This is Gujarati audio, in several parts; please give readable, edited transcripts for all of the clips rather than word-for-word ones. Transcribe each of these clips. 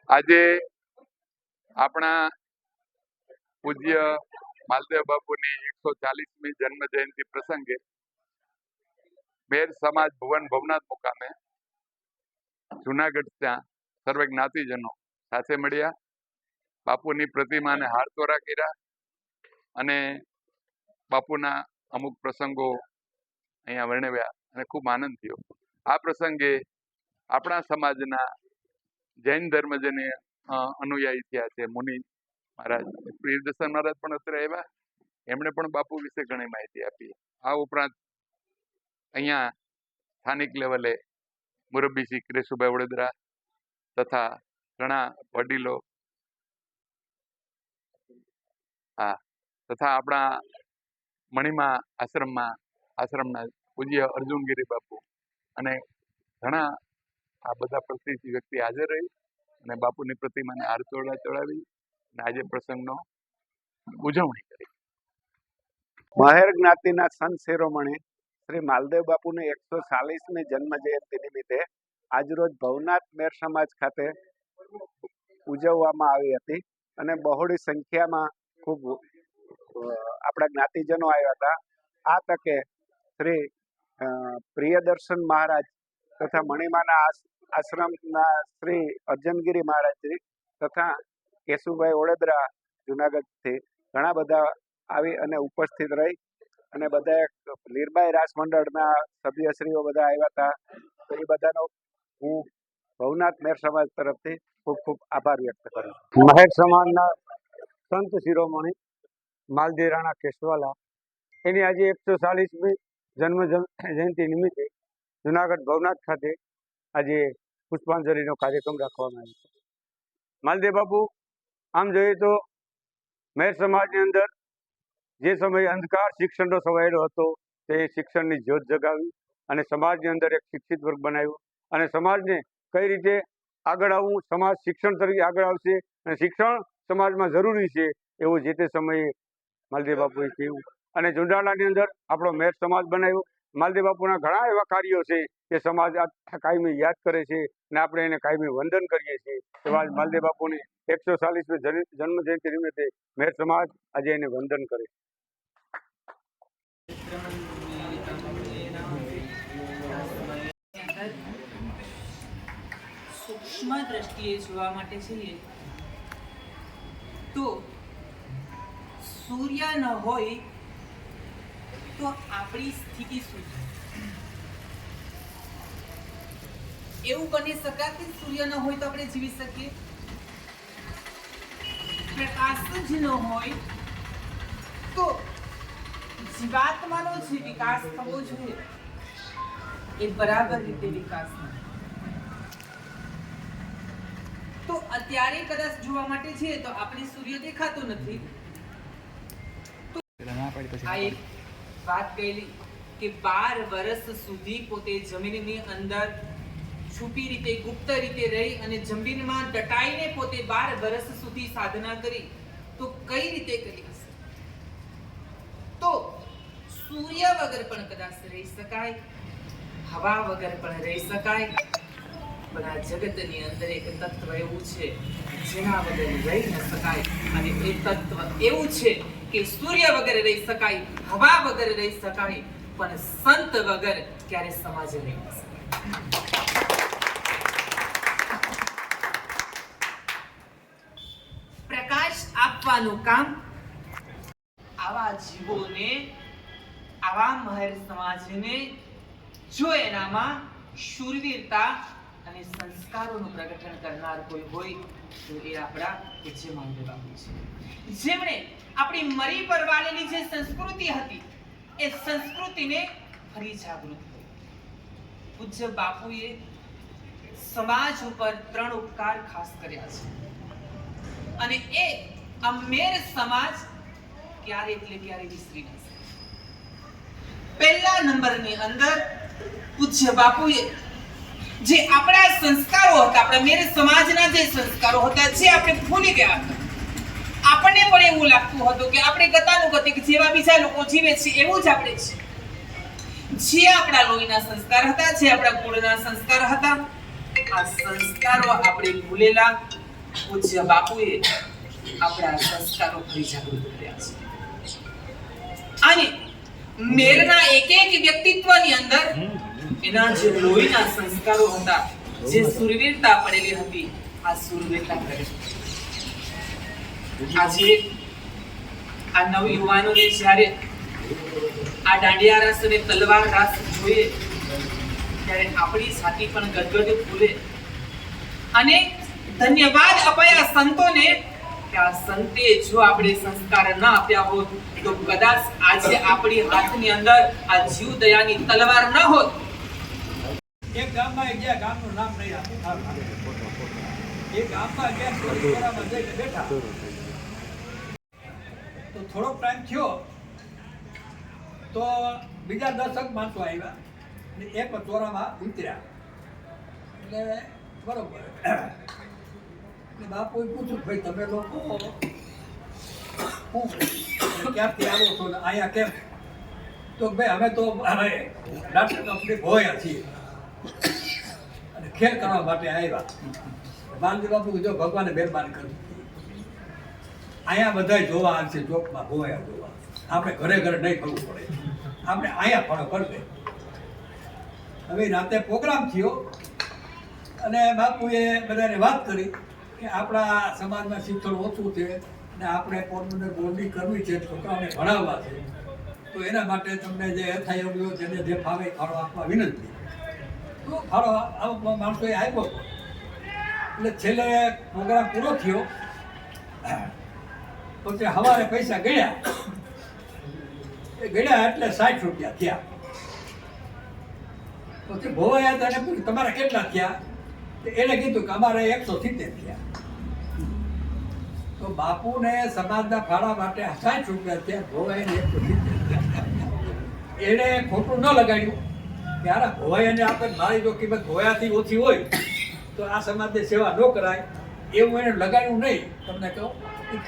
આજે આપણા પૂજ્ય માલદેવ બાપુની 140મી જન્મ જયંતિ પ્રસંગે મેર સમાજ ભુવન ભવનાથ મુકામે જુનાગઢ ત્યાં સર્વે જ્ઞાતિજનો સાથે મળ્યા, બાપુની પ્રતિમાને હારતોરા કર્યા અને બાપુના અમુક પ્રસંગો અહીંયા વર્ણવ્યા અને ખૂબ આનંદ થયો. આ પ્રસંગે આપણા સમાજના જૈન ધર્મજને અનુયાયી થયા છે મુનિ મહારાજ પ્રિયદર્શન મહારાજ પણ અત્યારે આવ્યા, એમણે પણ બાપુ વિશે ઘણી માહિતી આપી. આ ઉપરાંત અહીંયા સ્થાનિક લેવલે મુરબ્બી શ્રી ક્રેશુભાઈ વડોદરા તથા ઘણા વડીલો તથા આપણા મણિમા આશ્રમના પૂજ્ય અર્જુનગીરી બાપુ અને ઘણા આ બધા પ્રતિષ્ઠિત વ્યક્તિ હાજર રહી અને બાપુની પ્રતિમાને હારતોરા ચડાવી અને આજે પ્રસંગનો ઉજવણી કરી. મહેર જ્ઞાતિના સંત શિરોમણી શ્રી માલદેવ બાપુની 140મી જન્મ જયંતિ નિમિત્તે આજરોજ ભવનાથ મેર સમાજ ખાતે ઉજવવામાં આવી હતી અને બહોળી સંખ્યામાં ખૂબ આપણા જ્ઞાતિજનો આવ્યા હતા. આ તકે શ્રી પ્રિયદર્શન મહારાજ તથા મણિમાના આશ્રમના શ્રી અર્જનગીરી મહારાજજી તથા કેશુભાઈ વડોદરા જુનાગઢથી ઘણા બધા આવી અને ઉપસ્થિત રહી અને બધા લીરબાઈ રાસ મંડળના સભ્યશ્રીઓ બધા આવ્યા હતા. તો એ બધાનો હું ભવનાથ મેર સમાજ તરફથી ખૂબ ખૂબ આભાર વ્યક્ત કરું. મહેર સમાજના સંત શિરોમણી માલદેવ રાણા કેશવાલા એની આજે 140મી જન્મ જયંતિ નિમિત્તે જુનાગઢ ભવનાથ ખાતે આજે પુષ્પાંજલિનો કાર્યક્રમ રાખવામાં આવ્યો છે. માલદેવ બાપુ આમ જોઈએ તો મેર સમાજની અંદર જે સમયે અંધકાર શિક્ષણનો સવાયેલો હતો તે શિક્ષણની જ્યોત જગાવી અને સમાજની અંદર એક શિક્ષિત વર્ગ બનાવ્યો અને સમાજને કઈ રીતે આગળ આવવું, સમાજ શિક્ષણ તરીકે આગળ આવશે અને શિક્ષણ સમાજમાં જરૂરી છે એવું જે તે સમયે માલદેવ બાપુએ કહ્યું અને જુનાગઢની અંદર આપણો મેર સમાજ બનાવ્યો. માલદેવ બાપુના ઘણા એવા કાર્યો છે કે સમાજ કાયમી યાદ કરે છે અને આપણે એને કાયમી વંદન કરીએ છીએ. એવા માલદેવ બાપુની 140મી જન્મ જયંતિ નિમિત્તે મેર સમાજ આજે એને વંદન કરે. સૂક્ષ્મ દ્રષ્ટિએ જોવા માટે જઈએ તો સૂર્ય ન હોય તો આપણી સ્થિતિ શું છે? એવું બની શકાય કે સૂર્ય ન હોય તો આપણે જીવી શકીએ? પ્રકાશ જ ન હોય તો જીવાત્માનો જે વિકાસ થવો જોઈએ એ બરાબર રીતે વિકાસ ન તો અત્યારે કદાચ જોવા માટે છે તો આપણે સૂર્ય દેખાતો નથી. આ એક વાત કહેલી કે 12 વર્ષ સુધી પોતે જમીનની અંદર છુપી રીતે ગુપ્ત રીતે રહી અને જમીનમાં દટાઈને પોતે 12 વર્ષ સુધી સાધના કરી તો કઈ રીતે કરી હશે? તો સૂર્ય વગર પણ કદાચ રહી શકાય, હવા વગર પણ રહી શકાય, પણ આ જગતની અંદર એક તત્વ એવું છે જેના વગર રહી ન શકાય અને એ તત્વ એવું છે કે સૂર્ય વગર રહી શકાય, હવા વગર રહી શકાય, પણ સંત વગર ક્યારે સમાજ રહી ન શકાય. પ્રકાશ આપવાનું કામ આવા જીવોને, આવા મહેર સમાજને જો એનામાં શૂરવીરતા અને સંસ્કારોનું પ્રગટન કરનાર કોઈ હોય તો એ આપણા પૂજ્ય માલદેવ બાપુ છે, જેમણે આપણી મરી પરવાળેલી જે સંસ્કૃતિ હતી એ સંસ્કૃતિને ફરી જાગૃત કરી. પૂજ્ય બાપુએ સમાજ ઉપર 3 ઉપકાર ખાસ કર્યા છે અને એ અમેર સમાજ ક્યારે એટલે ક્યારે વિસરી ન શકે. પહેલા નંબરની અંદર પૂજ્ય બાપુએ જે આપણા સંસ્કારો હતા, આપણા મેર સમાજના જે સંસ્કારો હતા જે આપણે ભૂલી ગયા હતા, આપણને પણ એવું લાગતું હતું કે આપણે ગતાનુગતિક જેવા બીજા લોકો જીવે છે એવું જ આપણે છે. જે આપણા લોહીના સંસ્કાર હતા, જે આપણા કુળના સંસ્કાર હતા, આ સંસ્કારો આપણે ભૂલેલા પૂજ્ય બાપુએ આપણા સંસ્કારો ફરી જાગૃત કર્યા છે અને મેરના એક એક વ્યક્તિત્વની અંદર એના જે લોહીના સંસ્કારો હતા, જે સુરવીરતા પડેલી હતી, આ સુરવીરતા પ્રગટ આજે આ નવયુવાનોને જ્યારે આ દાંડિયા રસ અને તલવાર રસ જોઈએ ત્યારે આપણી છાતી પણ ગદગદ ફૂલે અને ધન્યવાદ અપાયા સંતોને કે આ સંતે જો આપણે સંસ્કાર ન આપ્યા હોત તો કદાચ આજે આપણી હાથની અંદર આ જીવ દયાની તલવાર ન હોત. એક ગામમાં ગયા, ગામનું નામ નહીં આપું, એ ગામમાં ગયા, ચોરામાં જઈને બેઠા તો થોડોક ટાઈમ થયો તો બીજા 10 માણસો આવ્યા ને એક ચોરામાં ઉતર્યા. એટલે બરોબર એટલે બાપુએ પૂછ્યું, ભાઈ તમે લોકો ક્યાંથી આવો છો ને અહીંયા કેમ? તો ભાઈ અમે તો ડાક્ટર કંપની ભોયા છીએ અને ખેલ કરવા માટે આવ્યા. બાલજી બાપુ જો ભગવાને મહેરબાની કરી, અહીંયા બધા જોવા આવશે, ચોકમાં ભોયા જોવા. આપણે ઘરે ઘરે નહીં ફરવું પડે, આપણે અહીંયા ફળો કરશે. હવે રાતે પ્રોગ્રામ થયો અને બાપુએ બધાને વાત કરી કે આપણા સમાજમાં શિક્ષણ ઓછું છે અને આપણે પોરબંદર બોર્ડની કરવી છે, છોકરાઓને ભણાવવા છે, તો એના માટે તમને જે થાય એવું જેને જે ફાવે ફાળો આપવા વિનંતી. તો ફાળો આવો માણસોએ આપ્યો હતો. એટલે છેલ્લે પ્રોગ્રામ પૂરો થયો પછી સવારે પૈસા ગણ્યા, એ ગણ્યા એટલે 60 રૂપિયા થયા. પછી ભોવાયા હતા એને પૂછ્યું તમારા કેટલા થયા? એને કીધું કે અમારે 170 થયા. તો બાપુને સમાજના ફાળા માટે 60 રૂપિયા થયા, ભોવાયાને 170. એને ખોટું ન લગાડ્યું કે યાર ભોવાયાને આપણે મારી જો કિંમત ભોયાથી ઓછી હોય તો આ સમાજની સેવા ન કરાય, એવું એને લગાડ્યું નહીં. તમને કહું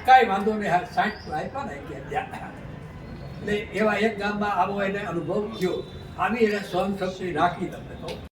કાંઈ વાંધો નહીં, 60 આપ્યા ને કે ત્યાં. એટલે એવા એક ગામમાં આવો એને અનુભવ થયો. આવી એને સહન શક્તિ રાખી તમને કહું.